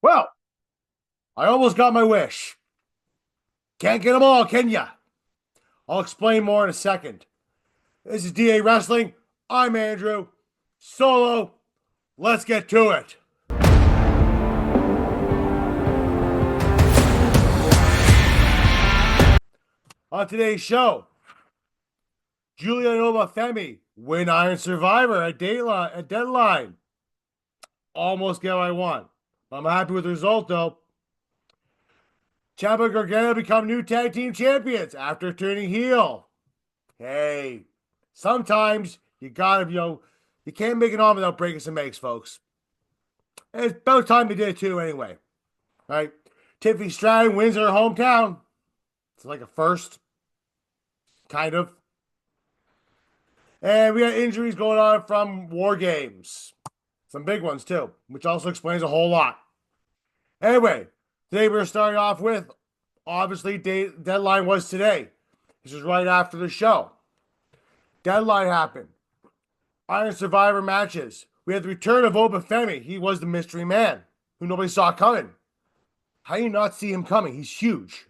Well, I almost got my wish. Can't get them all, can ya? I'll explain more in a second. This is DA Wrestling. I'm Andrew. Solo. Let's get to it. On today's show, Giulia and Femi win Iron Survivor at Deadline. Almost get what I want. I'm happy with the result, though. Ciampa and Gargano become new tag team champions after turning heel. Hey, sometimes you gotta, you can't make it on without breaking some eggs, folks. And it's about time they did it too, anyway. Right? Tiffany Stratton wins her hometown. It's like a first, kind of. And we got injuries going on from War Games. Some big ones, too, which also explains a whole lot. Anyway, today we're starting off with, obviously, deadline was today. This is right after the show. Deadline happened. Iron Survivor matches. We had the return of Femi. He was the mystery man who nobody saw coming. How do you not see him coming? He's huge.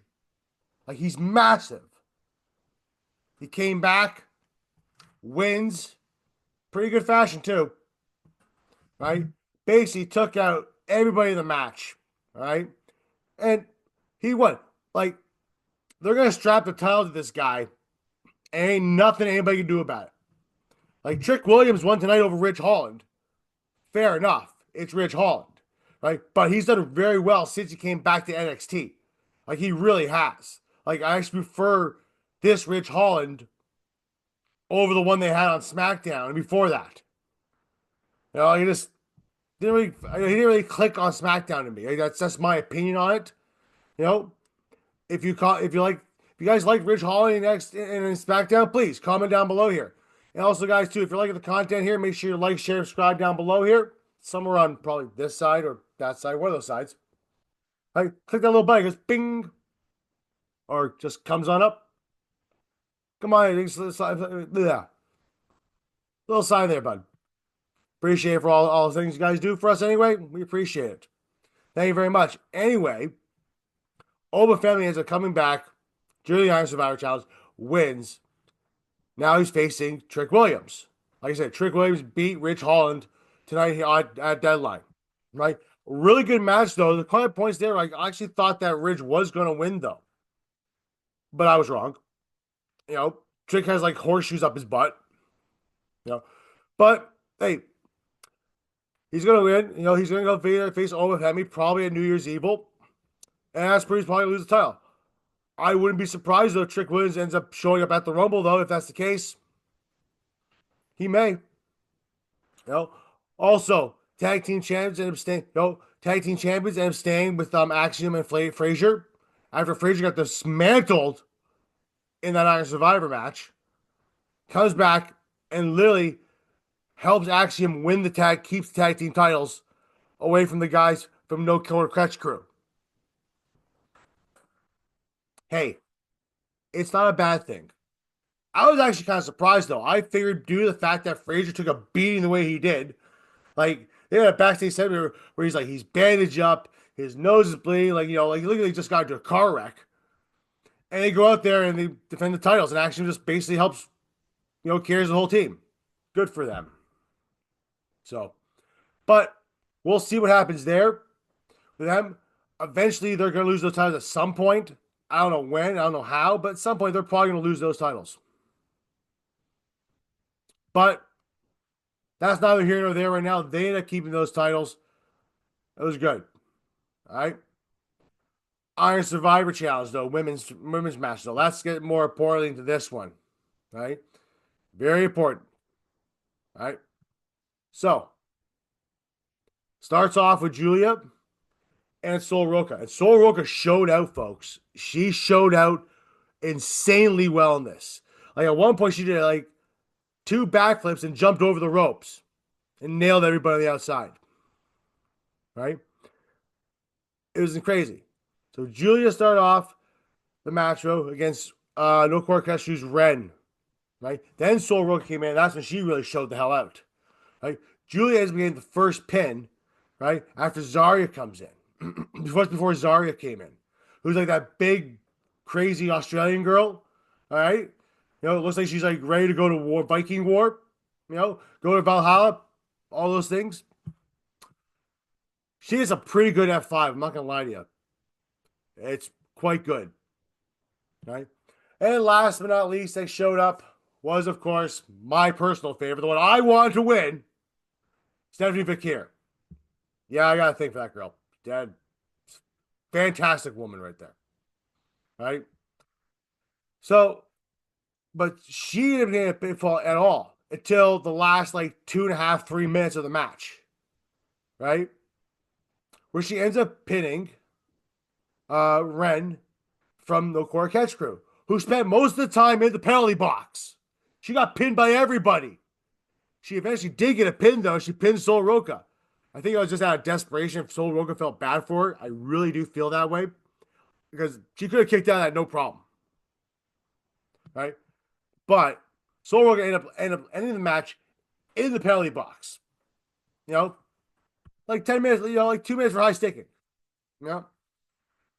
Like, he's massive. He came back, wins, pretty good fashion too. Right? Basically took out everybody in the match. Right? And he won. Like, they're going to strap the title to this guy. And ain't nothing anybody can do about it. Like, Trick Williams won tonight over Ridge Holland. Fair enough. It's Ridge Holland. Right? But he's done very well since he came back to NXT. Like, he really has. Like, I actually prefer this Ridge Holland over the one they had on SmackDown and before that. You know, he didn't really click on SmackDown to me. Like, that's my opinion on it. You know, if you guys like Ridge Holland in SmackDown, please comment down below here. And also, guys, too, if you're liking the content here, make sure you like, share, subscribe down below here. Somewhere on probably this side or that side, one of those sides. Like, click that little button, it goes bing, or just comes on up. Come on, yeah. Little sign there, bud. Appreciate it for all the things you guys do for us anyway. We appreciate it. Thank you very much. Anyway, Family ends up coming back. Giulia Iron Survivor Challenge wins. Now he's facing Trick Williams. Like I said, Trick Williams beat Ridge Holland tonight at Deadline. Right? Really good match, though. The kind of points there, like, I actually thought that Ridge was going to win, though. But I was wrong. You know, Trick has, like, horseshoes up his butt. You know, but, hey, he's going to win. You know, he's going to go face Femi probably at New Year's Evil. And Asprey's probably going to lose the title. I wouldn't be surprised, though, if Trick Williams ends up showing up at the Rumble, though, if that's the case. He may. You know, also, tag team champions end up staying with Axiom and Frazier after Frazier got dismantled in that Iron Survivor match. Comes back and literally helps Axiom win keeps the tag team titles away from the guys from No Killer Catch Crew. Hey, it's not a bad thing. I was actually kind of surprised, though. I figured due to the fact that Frazier took a beating the way he did, like, they had a backstage segment where he's like, he's bandaged up, his nose is bleeding, like, you know, like, look, he just got into a car wreck. And they go out there and they defend the titles, and actually just basically helps, you know, carries the whole team. Good for them. So, but we'll see what happens there with them. Eventually, they're going to lose those titles at some point. I don't know when, I don't know how, but at some point, they're probably going to lose those titles. But that's neither here nor there right now. They end up keeping those titles. It was good. All right. Iron Survivor Challenge, though, women's match, though. Let's get more importantly into this one. All right. Very important. All right. So, starts off with Giulia and Sol Roca. And Sol Roca showed out, folks. She showed out insanely well in this. Like, at one point, she did, like, 2 backflips and jumped over the ropes and nailed everybody on the outside. Right? It was crazy. So Giulia started off the match against No Corkeshu's Ren. Right? Then Sol Roca came in. That's when she really showed the hell out. Right? Giulia has been the first pin, right? After Zarya comes in. before Zarya came in, who's like that big, crazy Australian girl. All right, it looks like she's like ready to go to war, Viking War. Go to Valhalla, all those things. She is a pretty good F5. I'm not gonna lie to you. It's quite good. Right. And last but not least, they showed up was, of course, my personal favorite, the one I wanted to win, Stephanie Fakir. Yeah, I got to think for that girl. Dead. Fantastic woman right there. Right? So, but she didn't get a pitfall at all until the last like 2.5, 3 minutes of the match. Right? Where she ends up pinning Ren from the Core Catch Crew, who spent most of the time in the penalty box. She got pinned by everybody. She eventually did get a pin, though. She pinned Sol Roca. I think it was just out of desperation. If Sol Roca felt bad for her, I really do feel that way. Because she could have kicked out that no problem. Right? But Sol Roca ended up ending the match in the penalty box. Like 10 minutes, like 2 minutes for high sticking.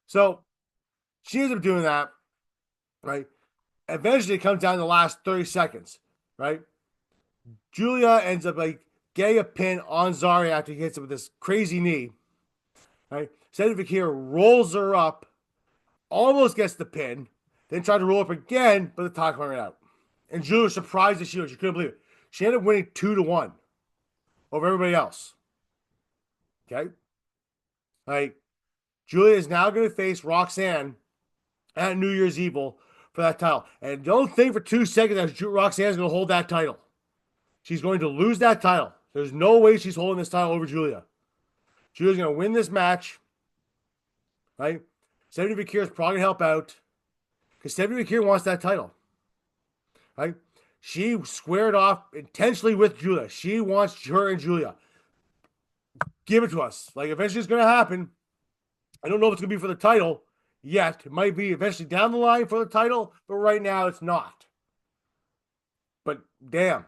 So she ends up doing that. Right? Eventually, it comes down to the last 30 seconds. Right? Giulia ends up like getting a pin on Zarya after he hits him with this crazy knee. Right? Stephanie Fakir rolls her up, almost gets the pin, then tried to roll up again, but the time ran out. And Giulia was surprised that she couldn't believe it. She ended up winning 2-1 over everybody else. Okay? Like, Giulia is now going to face Roxanne at New Year's Evil for that title. And don't think for 2 seconds that Roxanne's going to hold that title. She's going to lose that title. There's no way she's holding this title over Giulia. Giulia's going to win this match. Right? Stephanie Fakir is probably going to help out. Because Stephanie Fakir wants that title. Right? She squared off intentionally with Giulia. She wants her and Giulia. Give it to us. Like, eventually it's going to happen. I don't know if it's going to be for the title yet. It might be eventually down the line for the title, but right now it's not. But damn.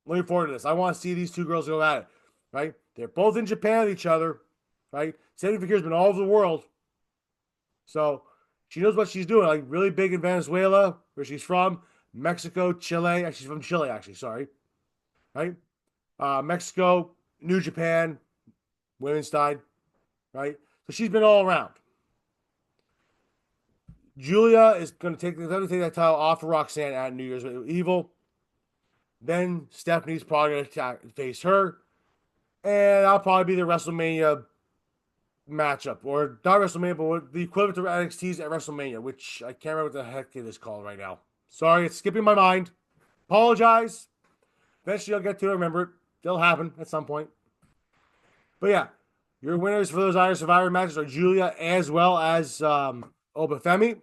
Looking forward to this. I want to see these two girls go at it. Right? They're both in Japan with each other. Right? Stephanie Fakir's been all over the world. So she knows what she's doing. Like, really big in Venezuela, where she's from. Mexico, Chile. She's from Chile, actually. Sorry. Right? Mexico, New Japan, women's side. Right? So she's been all around. Giulia is going to take that title off of Roxanne at New Year's Evil. Then Stephanie's probably going to face her. And that'll probably be the WrestleMania matchup. Or not WrestleMania, but the equivalent to NXT's at WrestleMania, which I can't remember what the heck it is called right now. Sorry, it's skipping my mind. Apologize. Eventually I'll get to it. Remember it. It'll happen at some point. But yeah, your winners for those Irish Survivor matches are Giulia as well as Femi.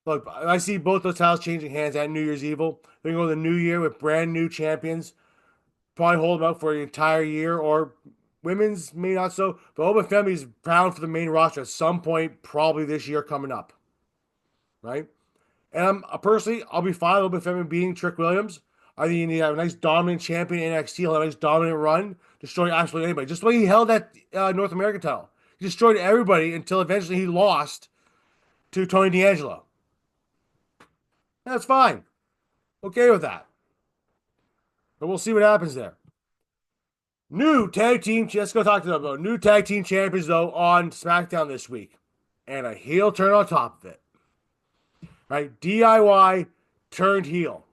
Look, I see both those titles changing hands at New Year's Evil. They're going to go the new year with brand new champions. Probably hold them out for the entire year, or women's may not so. But Femi is bound for the main roster at some point, probably this year coming up. Right? And personally, I'll be fine with Femi beating Trick Williams. I think you need a nice dominant champion in NXT, he'll have a nice dominant run, destroy absolutely anybody. Just the way he held that North American title. He destroyed everybody until eventually he lost to Tony D'Angelo. That's fine. Okay with that. But we'll see what happens there. New tag team, let's go talk to them about new tag team champions, though, on Smackdown this week. And a heel turn on top of it. Right? DIY turned heel.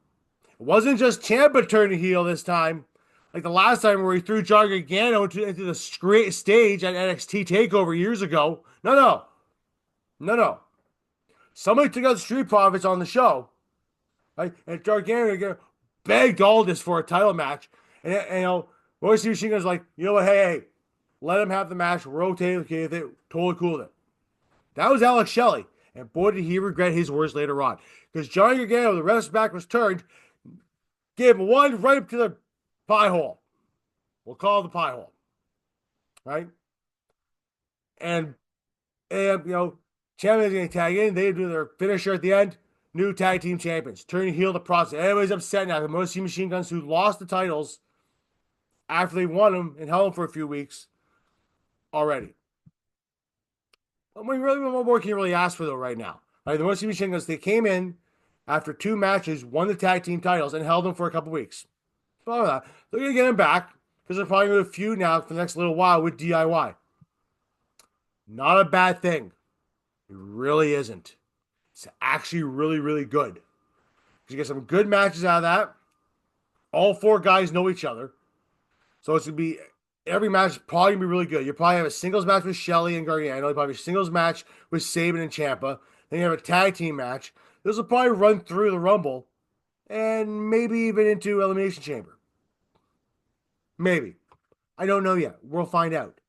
It wasn't just Ciampa turning heel this time. Like the last time where he threw Johnny Gargano into the stage at NXT TakeOver years ago. No. Somebody took out the Street Profits on the show. Right? And Gargano begged Aldis for a title match. And Royce Machine Gun's like, you know what, hey, let him have the match. We're okay with it. Totally cool with it. That was Alex Shelley. And boy, did he regret his words later on. Because Johnny Gargano, the rest back was turned, gave him one right up to the pie hole. We'll call it the pie hole. Right? And champions going to tag in. They do their finisher at the end. New tag team champions. Turning heel the process. Everybody's upset now. The Motor Machine Guns, who lost the titles after they won them and held them for a few weeks already. what more can you really ask for though right now? Right, the most TV is they came in after 2 matches, won the tag team titles, and held them for a couple weeks. Follow that. They're gonna get him back because they're probably going to feud now for the next little while with DIY. Not a bad thing. It really isn't. It's actually really, really good. You get some good matches out of that. All four guys know each other. So it's going to be every match is probably going to be really good. You probably have a singles match with Shelly and Gargano. You probably have a singles match with Sabin and Ciampa. Then you have a tag team match. This will probably run through the Rumble and maybe even into Elimination Chamber. Maybe. I don't know yet. We'll find out.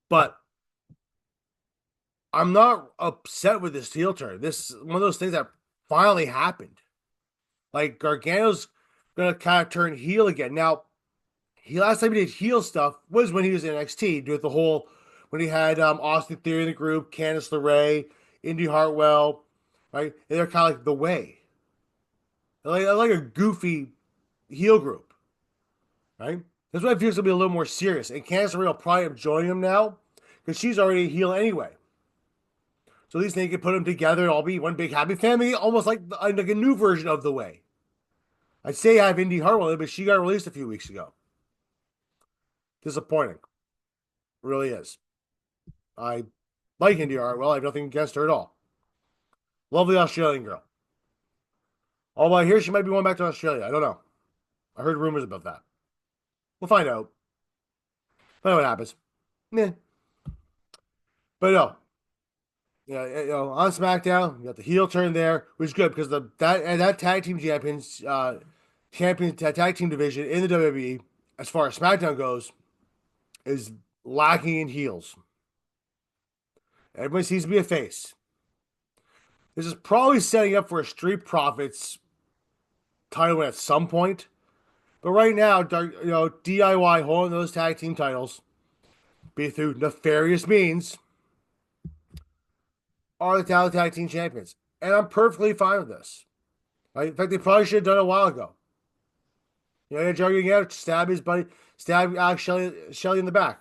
But I'm not upset with this heel turn. This is one of those things that finally happened. Like Gargano's gonna kind of turn heel again. Now, last time he did heel stuff was when he was in NXT, with the whole when he had Austin Theory in the group, Candice LeRae, Indy Hartwell, right? And they're kind of like the way. They're like a goofy heel group, right? That's why it feels to be a little more serious. And Candice LeRae will probably have joined him now because she's already a heel anyway. So at least they can put them together and all be one big happy family, almost like a new version of the way. I'd say I have Indy Hartwell, but she got released a few weeks ago. Disappointing. It really is. I like Indy Hartwell. I have nothing against her at all. Lovely Australian girl. Although I hear she might be going back to Australia. I don't know. I heard rumors about that. We'll find out. Find out what happens. Nah. But no. Yeah, on SmackDown, you got the heel turn there, which is good because that tag team champions tag team division in the WWE, as far as SmackDown goes, is lacking in heels. Everybody seems to be a face. This is probably setting up for a Street Profits title win at some point, but right now, DIY holding those tag team titles, be it through nefarious means, are the Talent Tag Team Champions. And I'm perfectly fine with this. Right? In fact, they probably should have done it a while ago. Jogging out, stab his buddy, stab Shelly in the back.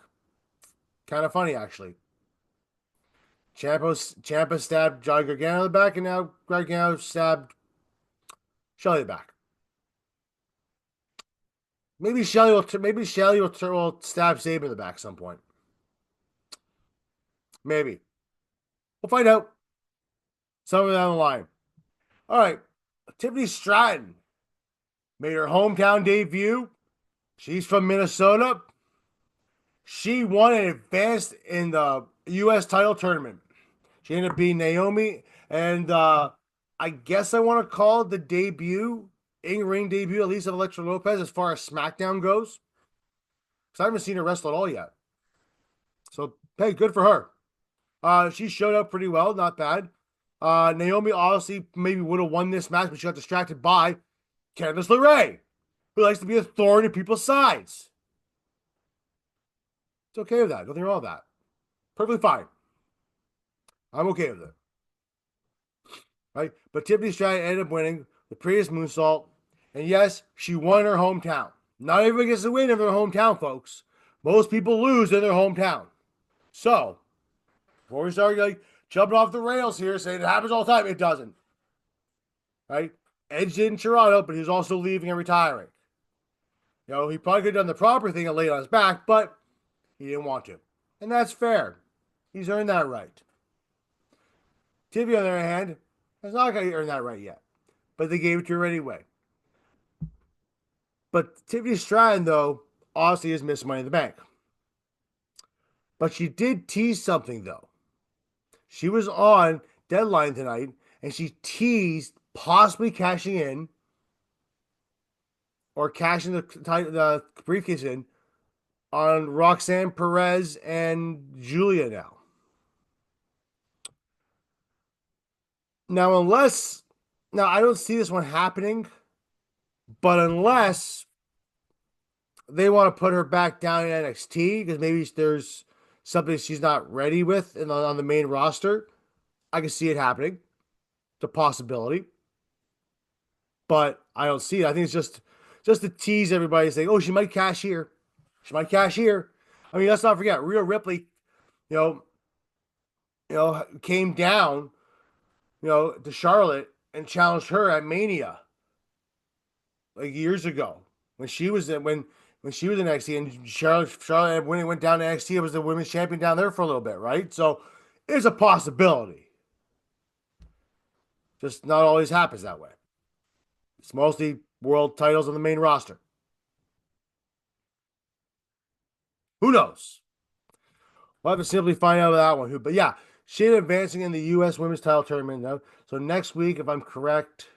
Kind of funny, actually. Ciampa stabbed Johnny Gargano in the back, and now Gargano stabbed Shelly in the back. Maybe Shelly will stab Sabin in the back at some point. Maybe. We'll find out. Somewhere down the line. All right. Tiffany Stratton made her hometown debut. She's from Minnesota. She won and advanced in the U.S. title tournament. She ended up beating Naomi. And I guess I want to call it the debut, in-ring debut, at least of Elektra Lopez as far as SmackDown goes. Because I haven't seen her wrestle at all yet. So, hey, good for her. She showed up pretty well, not bad. Naomi obviously maybe would have won this match, but she got distracted by Candice LeRae, who likes to be a thorn in people's sides. It's okay with that. Nothing wrong with that. Perfectly fine. I'm okay with it. Right? But Tiffany Stratton ended up winning the Prius moonsault. And yes, she won in her hometown. Not everybody gets to win in their hometown, folks. Most people lose in their hometown. So, before we start jumping off the rails here, saying it happens all the time, it doesn't. Right? Edge did in Toronto, but he was also leaving and retiring. He probably could have done the proper thing and laid on his back, but he didn't want to. And that's fair. He's earned that right. Tiffany, on the other hand, has not going to earn that right yet. But they gave it to her anyway. But Tiffany Stratton, though, obviously has missed Money in the Bank. But she did tease something, though. She was on Deadline tonight, and she teased possibly cashing in or cashing the briefcase in on Roxanne Perez and Giulia now. Now, I don't see this one happening, but unless they want to put her back down in NXT, because maybe there's something she's not ready with on the main roster, I can see it happening. It's a possibility. But I don't see it. I think it's just to tease everybody, saying, oh, she might cash here. She might cash here. I mean, let's not forget, Rhea Ripley, came down, to Charlotte and challenged her at Mania like years ago when she was in when she was in NXT, and Charlotte when it went down to NXT, it was the women's champion down there for a little bit, right? So it's a possibility. Just not always happens that way. It's mostly world titles on the main roster. Who knows? We'll have to simply find out that one. But yeah, she's advancing in the U.S. Women's Title Tournament now. So next week, if I'm correct,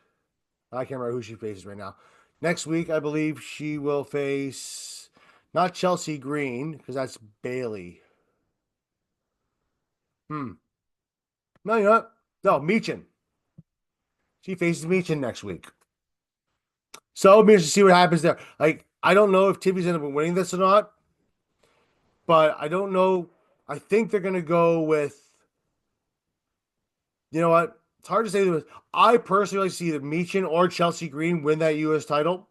I can't remember who she faces right now. Next week, I believe she will face not Chelsea Green because that's Bailey. No, you know what? No, Meechin. She faces Meechin next week. So it'll be interesting to see what happens there. Like, I don't know if Tiffany's end up winning this or not, but I don't know. I think they're going to go with, you know what? It's hard to say. I personally like to see either Meechin or Chelsea Green win that U.S. title.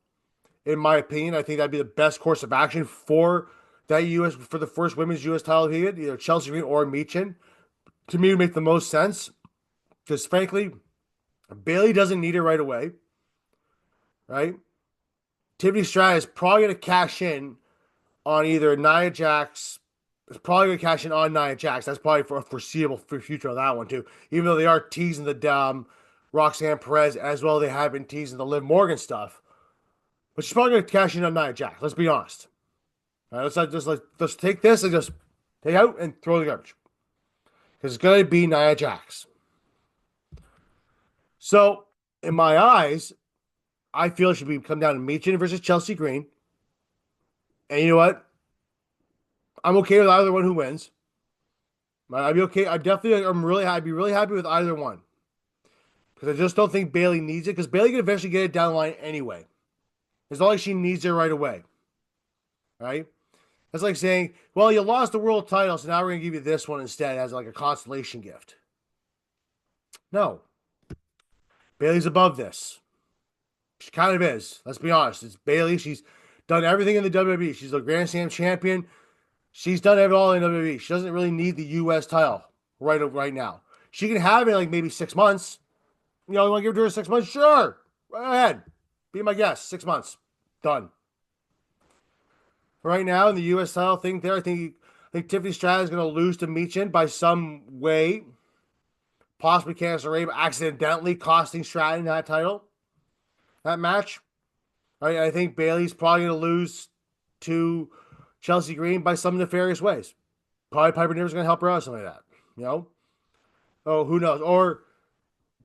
In my opinion, I think that'd be the best course of action for that U.S. for the first women's U.S. title period, either Chelsea Green or Meechin. To me, it would make the most sense because, frankly, Bailey doesn't need it right away, right? Tiffany Stratton is probably going to cash in on either Nia Jax. It's probably going to cash in on Nia Jax. That's probably for a foreseeable future on that one too. Even though they are teasing the Roxanne Perez as well, they have been teasing the Liv Morgan stuff. But she's probably going to cash in on Nia Jax. Let's be honest. All right, let's take this and just take out and throw the garbage because it's going to be Nia Jax. So in my eyes, I feel it should be come down to Meechin versus Chelsea Green. And you know what? I'm okay with either one who wins. I'd be okay. I'd be really happy with either one because I just don't think Bailey needs it because Bailey can eventually get it down the line anyway. It's not like she needs it right away, right? That's like saying, well, you lost the world title, so now we're gonna give you this one instead as like a consolation gift. No, Bailey's above this. She kind of is. Let's be honest. It's Bailey. She's done everything in the WWE. She's a Grand Slam champion. She's done it all in WWE. She doesn't really need the U.S. title right now. She can have it like maybe 6 months. You want to give it to her 6 months? Sure. Right ahead. Be my guest. 6 months. Done. Right now in the U.S. title thing there, I think Tiffany Stratton is going to lose to Meechin by some way. Possibly Candice LeRae accidentally costing Stratton that title. That match. I think Bailey's probably going to lose to Chelsea Green by some nefarious ways. Probably Piper Niven's going to help her out or something like that. Oh, who knows? Or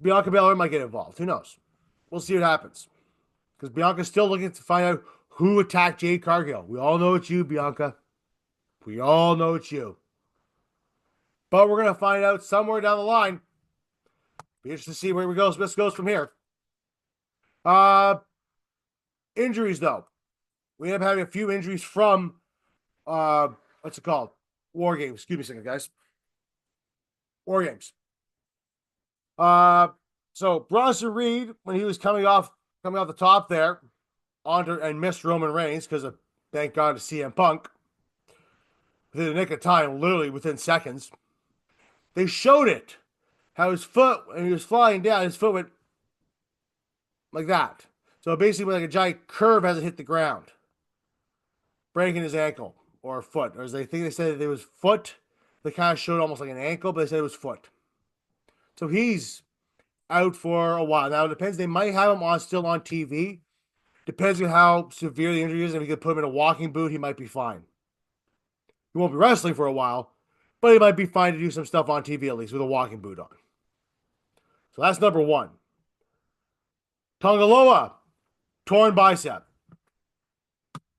Bianca Belair might get involved. Who knows? We'll see what happens. Because Bianca's still looking to find out who attacked Jade Cargill. We all know it's you, Bianca. We all know it's you. But we're going to find out somewhere down the line. Be interested to see where this goes from here. Injuries, though. We end up having a few injuries from, what's it called? War Games. Excuse me a second, guys. War Games. So Bronson Reed, when he was coming off the top there, and missed Roman Reigns because of, thank God, to CM Punk. Within the nick of time, literally within seconds. They showed it. How his foot, when he was flying down, his foot went like that. So basically, like a giant curve hasn't hit the ground, breaking his ankle or foot. Or as they said it was foot. They kind of showed almost like an ankle, but they said it was foot. So he's out for a while. Now it depends. They might have him still on TV. Depends on how severe the injury is. If you could put him in a walking boot, he might be fine. He won't be wrestling for a while, but he might be fine to do some stuff on TV at least with a walking boot on. So that's number one. Tongaloa, torn bicep.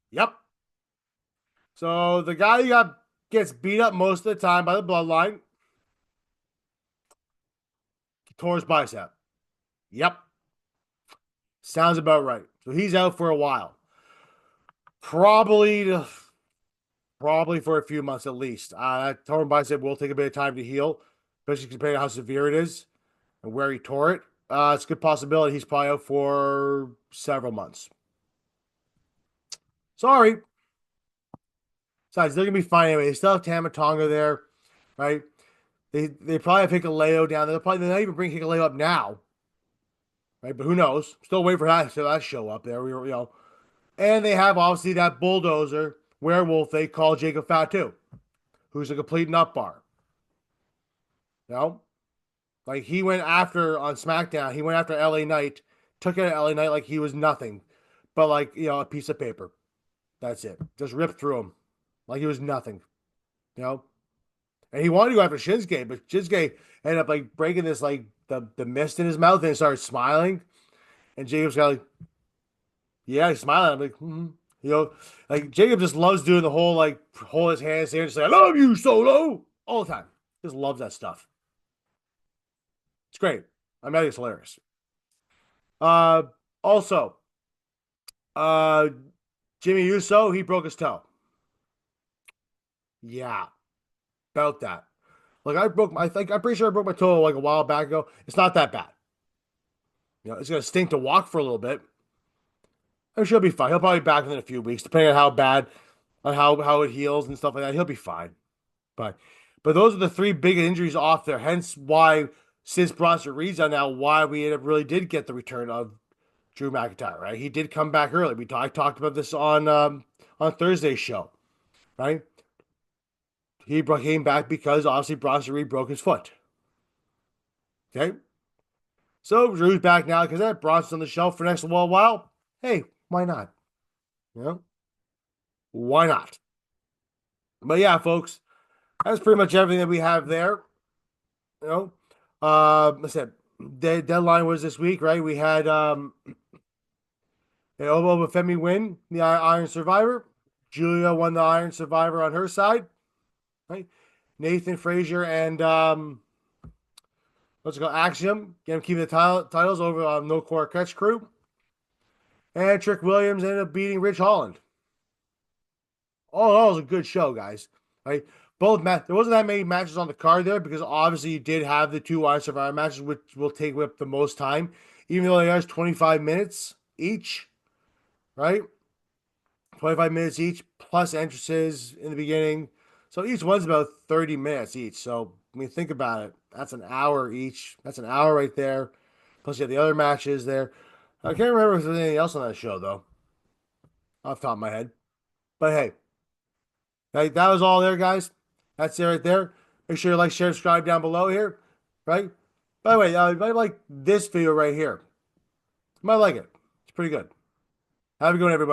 Yep. So the guy who gets beat up most of the time by the bloodline tore his bicep. Yep. Sounds about right. So he's out for a while. Probably for a few months at least. That torn bicep will take a bit of time to heal, especially compared to how severe it is and where he tore it. It's a good possibility he's probably out for several months. Sorry. Besides, they're going to be fine anyway. They still have Tama Tonga there, right? They probably have Hikuleo down there. They're not even bring Hikuleo up now, right? But who knows? Still wait for that show up there. And they have obviously that bulldozer werewolf they call Jacob Fatu, who's a complete nut bar. You know, like he went after on SmackDown. He went after LA Knight, took it at LA Knight like he was nothing, but like a piece of paper. That's it. Just ripped through him like he was nothing. You know, and he wanted to go after Shinsuke, but Shinsuke ended up like breaking this like the mist in his mouth and started smiling. And Jacob's got like, yeah, he's smiling. I'm like, you know, like Jacob just loves doing the whole like hold his hands there, just like I love you, Solo, all the time. Just loves that stuff. It's great. I mean, it's hilarious. Uh, also, uh, Jimmy Uso, he broke his toe. Yeah, about that. Like I'm pretty sure I broke my toe like a while back ago. It's not that bad. It's gonna stink to walk for a little bit. I'm sure he'll be fine. He'll probably be back within a few weeks, depending on how bad, on how it heals and stuff like that. He'll be fine. But but those are the three big injuries off there. Hence why since Bronson Reed's on now, why we really did get the return of Drew McIntyre. Right, he did come back early. I talked about this on Thursday's show. Right, came back because obviously Bronson Reed broke his foot. Okay, so Drew's back now because that Bronson's on the shelf for the next little while. Hey, why not? You know, why not? But yeah, folks, that's pretty much everything that we have there. You know, I said the deadline was this week, right? We had Obo Femi win the Iron Survivor. Giulia won the Iron Survivor on her side, right? Nathan Frazier and let's go Axiom. Get him keeping the titles over No Core Catch Crew. And Trick Williams ended up beating Rich Holland. All in all, it was a good show, guys. Right? There wasn't that many matches on the card there because obviously you did have the two Iron Survivor matches, which will take up the most time, even though they are 25 minutes each, right? 25 minutes each plus entrances in the beginning. So each one's about 30 minutes each. So I mean, think about it. That's an hour each. That's an hour right there. Plus you have the other matches there. I can't remember if there's anything else on that show though, off the top of my head. But hey, that was all there, guys. That's it right there. Make sure you like, share, subscribe down below here. Right? By the way, you might like this video right here. You might like it. It's pretty good. Have a good one, everybody.